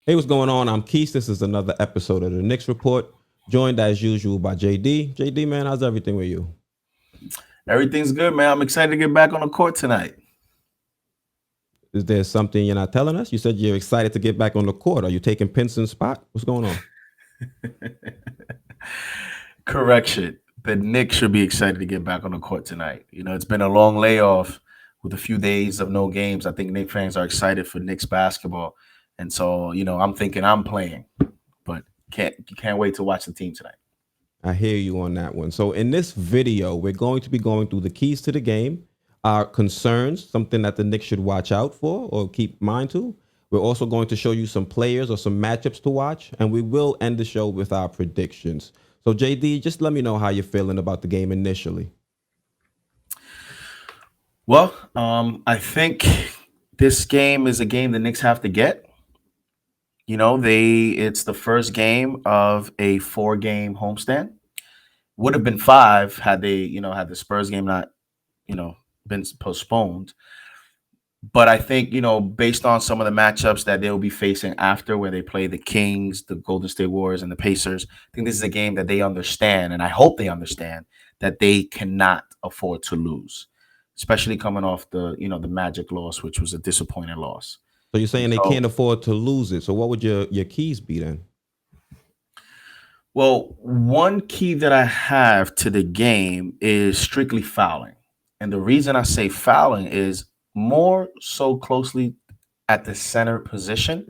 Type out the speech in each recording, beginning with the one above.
Hey, what's going on? I'm Keith. This is another episode of the Knicks Report, joined as usual by JD. JD, man, how's everything with you? Everything's good, man. I'm excited to get back on the court tonight. Is there something you're not telling us? You said you're excited to get back on the court. Are you taking Pinson's spot? What's going on? Correction. The Knicks should be excited to get back on the court tonight. It's been a long layoff with a few days of no games. I think Knicks fans are excited for Knicks basketball. And so, I'm thinking I'm playing, but can't wait to watch the team tonight. I hear you on that one. So, in this video, we're going to be going through the keys to the game, our concerns, something that the Knicks should watch out for or keep mind to. We're also going to show you some players or some matchups to watch, and we will end the show with our predictions. So, JD, just let me know how you're feeling about the game initially. Well, I think this game is a game the Knicks have to get. It's the first game of a 4-game homestand. Would have been 5 had they, had the Spurs game not, you know, been postponed. But I think, based on some of the matchups that they'll be facing after, where they play the Kings, the Golden State Warriors, and the Pacers, I think this is a game that they understand, and I hope they understand that they cannot afford to lose, especially coming off the Magic loss, which was a disappointing loss. So, you're And saying they so, can't afford to lose it. So, what would your keys be then? well, one key that I have to the game is strictly fouling. And the reason I say fouling is more so closely at the center position,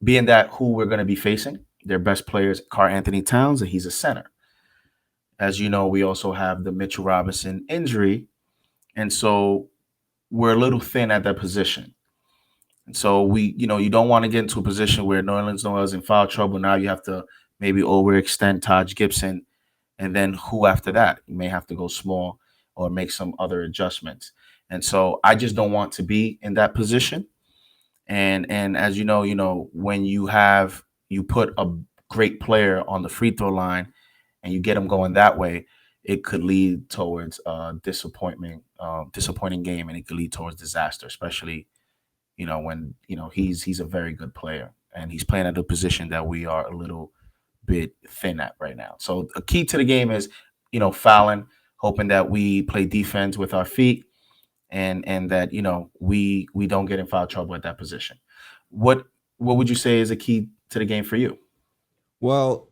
being that who we're going to be facing, their best players, Carl Anthony Towns, and he's a center. As you know, we also have the Mitchell Robinson injury. And so we're a little thin at that position. And so you don't want to get into a position where Nerlens Noel's in foul trouble. Now you have to maybe overextend Taj Gibson. And then who after that? You may have to go small or make some other adjustments. And so I just don't want to be in that position. And as when you put a great player on the free throw line and you get them going that way, it could lead towards disappointing game, and it could lead towards disaster, especially when he's a very good player and he's playing at a position that we are a little bit thin at right now. So a key to the game is fouling, hoping that we play defense with our feet, and that we don't get in foul trouble at that position. What would you say is a key to the game for you? Well,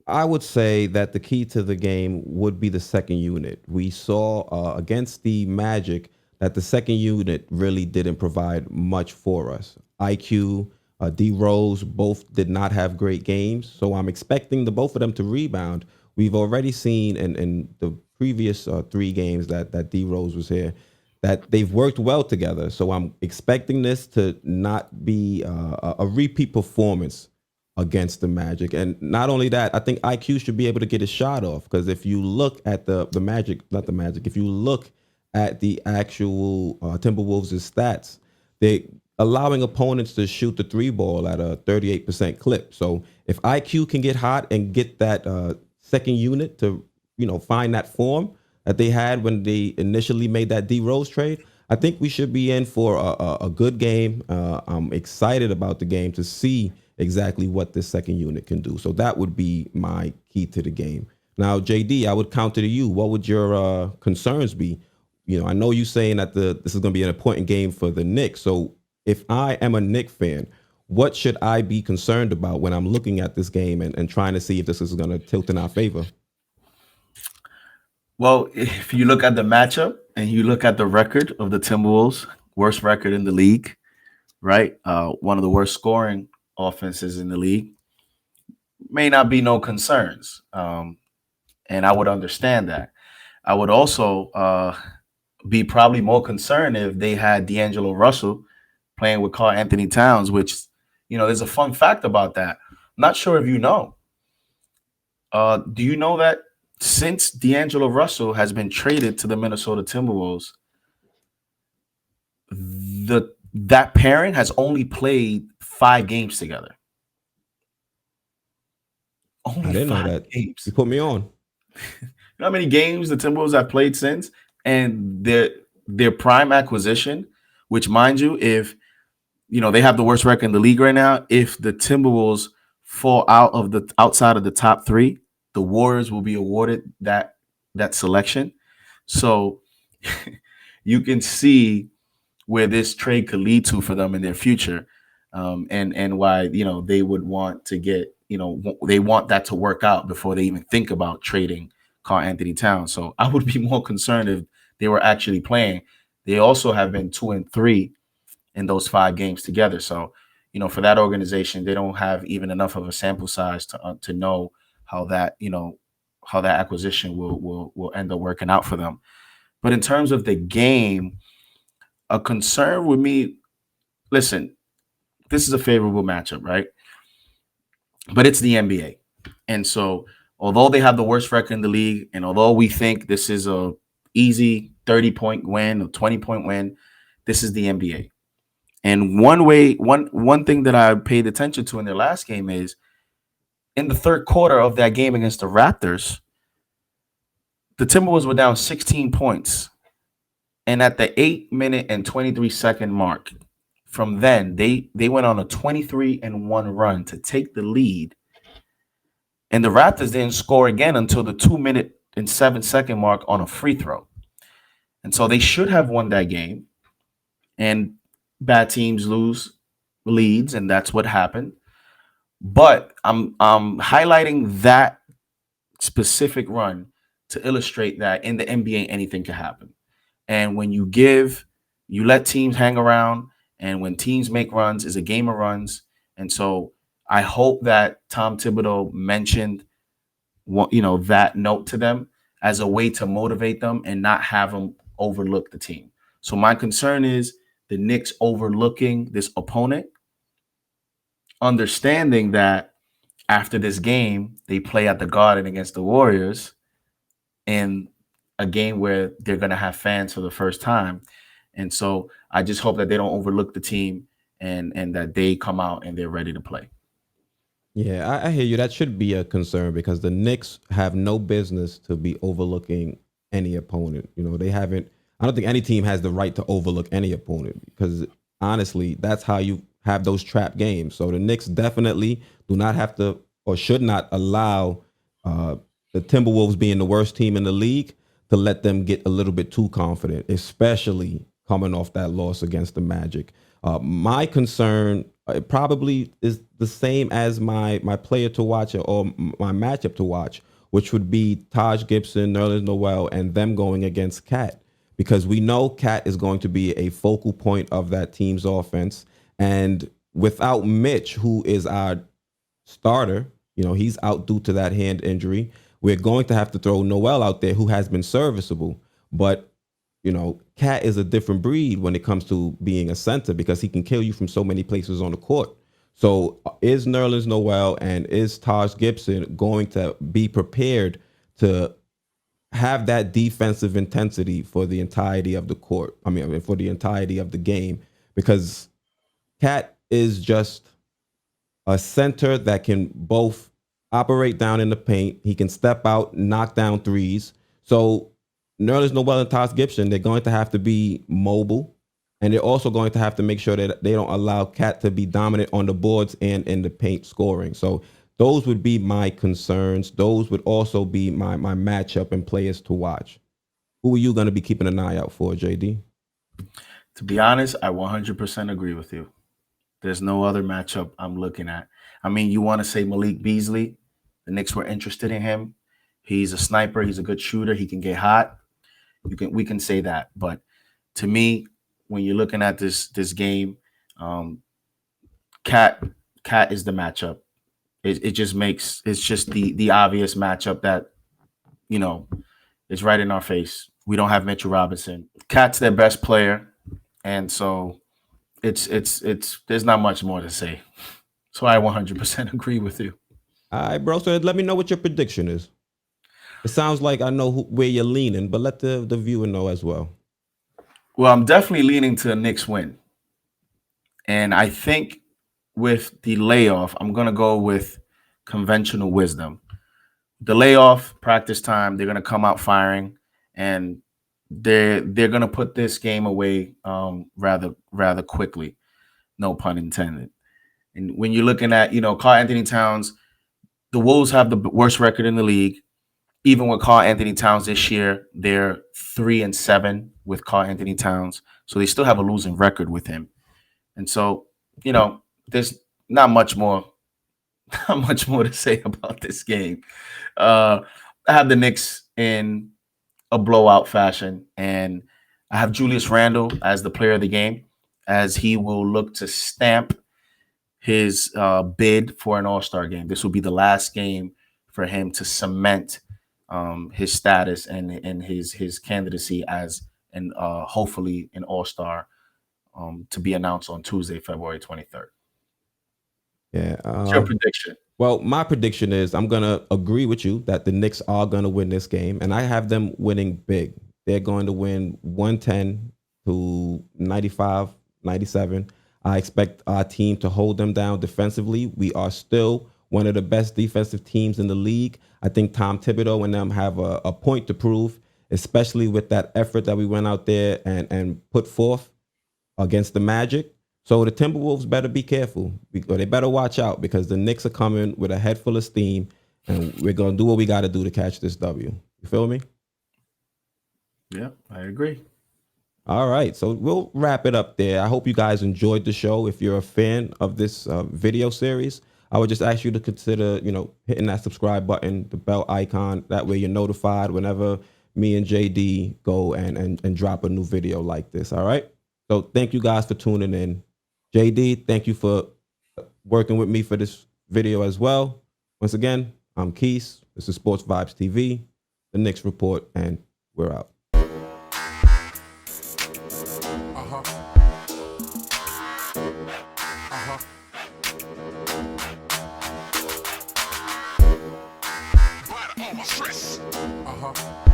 I would say that the key to the game would be the second unit. We saw against the Magic that the second unit really didn't provide much for us. IQ, D Rose both did not have great games, so I'm expecting the both of them to rebound. We've already seen in the previous 3 games that D Rose was here that they've worked well together. So I'm expecting this to not be a repeat performance against the Magic. And not only that, I think IQ should be able to get his shot off, because if you look at the Magic, not the Magic, if you look at the actual Timberwolves' stats, they allowing opponents to shoot the 3 ball at a 38% clip. So if IQ can get hot and get that second unit to find that form that they had when they initially made that D Rose trade, I think we should be in for a good game. I'm excited about the game to see exactly what this second unit can do. So that would be my key to the game. Now, JD, I would counter to you. What would your concerns be? I know you saying that this is going to be an important game for the Knicks. So if I am a Knicks fan, what should I be concerned about when I'm looking at this game and trying to see if this is going to tilt in our favor? Well, if you look at the matchup and you look at the record of the Timberwolves, worst record in the league, right? One of the worst scoring offenses in the league, may not be no concerns. And I would understand that. I would also be probably more concerned if they had D'Angelo Russell playing with Carl Anthony Towns, which, there's a fun fact about that. I'm not sure if you know. Do you know that since D'Angelo Russell has been traded to the Minnesota Timberwolves, that pairing has only played 5 games together. I Only didn't know five that. You games. put me on. You know how many games the Timberwolves have played since? And their prime acquisition, which mind you, if they have the worst record in the league right now. If the Timberwolves fall outside of the top three, the Warriors will be awarded that selection. So you can see where this trade could lead to for them in their future, and why they would want to get they want that to work out before they even think about trading Karl Anthony Towns. So I would be more concerned if they were actually playing. They also have been 2-3 in those 5 games together. So, for that organization, they don't have even enough of a sample size to know how that acquisition will end up working out for them. But in terms of the game, a concern with me. Listen, this is a favorable matchup, right? But it's the NBA, and so although they have the worst record in the league, and although we think this is a easy 30-point win or 20-point win, this is the NBA. And one thing that I paid attention to in their last game is in the third quarter of that game against the Raptors, the Timberwolves were down 16 points. And at the 8-minute and 23-second mark, from then they went on a 23-1 run to take the lead. And the Raptors didn't score again until the 2-minute and 7-second mark on a free throw. And so they should have won that game. And bad teams lose leads, and that's what happened. But I'm highlighting that specific run to illustrate that in the NBA anything can happen. And when you let teams hang around, and when teams make runs, is a game of runs. And so I hope that Tom Thibodeau mentioned that note to them as a way to motivate them and not have them overlook the team. So my concern is the Knicks overlooking this opponent, understanding that after this game, they play at the Garden against the Warriors in a game where they're going to have fans for the first time. And so I just hope that they don't overlook the team, and that they come out and they're ready to play. Yeah, I hear you. That should be a concern because the Knicks have no business to be overlooking any opponent. They haven't. I don't think any team has the right to overlook any opponent because honestly, that's how you have those trap games. So the Knicks definitely do not have to or should not allow uh, the Timberwolves being the worst team in the league to let them get a little bit too confident, especially coming off that loss against the Magic. My concern it probably is the same as my player to watch or my matchup to watch, which would be Taj Gibson, Nerlens Noel, and them going against Cat because we know Cat is going to be a focal point of that team's offense. And without Mitch, who is our starter, he's out due to that hand injury. We're going to have to throw Noel out there, who has been serviceable. But Cat is a different breed when it comes to being a center because he can kill you from so many places on the court. So is Nerlens Noel and is Taj Gibson going to be prepared to have that defensive intensity for the entirety of the court? I mean, for the entirety of the game, because Cat is just a center that can both operate down in the paint. He can step out, knock down threes. So Nerlens Noel and Taj Gibson, they're going to have to be mobile. And they're also going to have to make sure that they don't allow Cat to be dominant on the boards and in the paint scoring. So those would be my concerns. Those would also be my matchup and players to watch. Who are you going to be keeping an eye out for, JD? To be honest, I 100% agree with you. There's no other matchup I'm looking at. I mean, you want to say Malik Beasley? The Knicks were interested in him. He's a sniper. He's a good shooter. He can get hot. We can say that. But to me, when you're looking at this game, um, Cat Cat is the matchup. It just makes it's just the obvious matchup that you know is right in our face. We don't have Mitchell Robinson. Cat's their best player, and so it's there's not much more to say. So I 100% agree with you. All right, bro. So let me know what your prediction is. It sounds like I know where you're leaning, but let the viewer know as well. Well, I'm definitely leaning to the Knicks win, and I think with the layoff, I'm gonna go with conventional wisdom. The layoff, practice time, they're gonna come out firing, and they're gonna put this game away rather quickly. no pun intended. And when you're looking at, Karl Anthony Towns, the Wolves have the worst record in the league. Even with Karl Anthony Towns this year, they're 3-7 with Karl Anthony Towns. So they still have a losing record with him. And so, there's not much more, not much more to say about this game. I have the Knicks in a blowout fashion, and I have Julius Randle as the player of the game, as he will look to stamp his bid for an All-Star game. This will be the last game for him to cement his status and his candidacy as an hopefully an All-Star to be announced on Tuesday, February 23rd. Yeah. What's your prediction? Well, my prediction is I'm going to agree with you that the Knicks are going to win this game, and I have them winning big. They're going to win 110 to 95, 97. I expect our team to hold them down defensively. We are still one of the best defensive teams in the league. I think Tom Thibodeau and them have a point to prove, especially with that effort that we went out there and put forth against the Magic. So the Timberwolves better be careful, or they better watch out, because the Knicks are coming with a head full of steam, and we're going to do what we got to do to catch this W. You feel me? Yeah, I agree. All right, so we'll wrap it up there. I hope you guys enjoyed the show. If you're a fan of this video series, I would just ask you to consider, hitting that subscribe button, the bell icon. That way you're notified whenever me and JD go and drop a new video like this. All right. So thank you guys for tuning in. JD, thank you for working with me for this video as well. Once again, I'm Quis. This is Sports Vibes TV, the Knicks Report, and we're out. Uh-huh.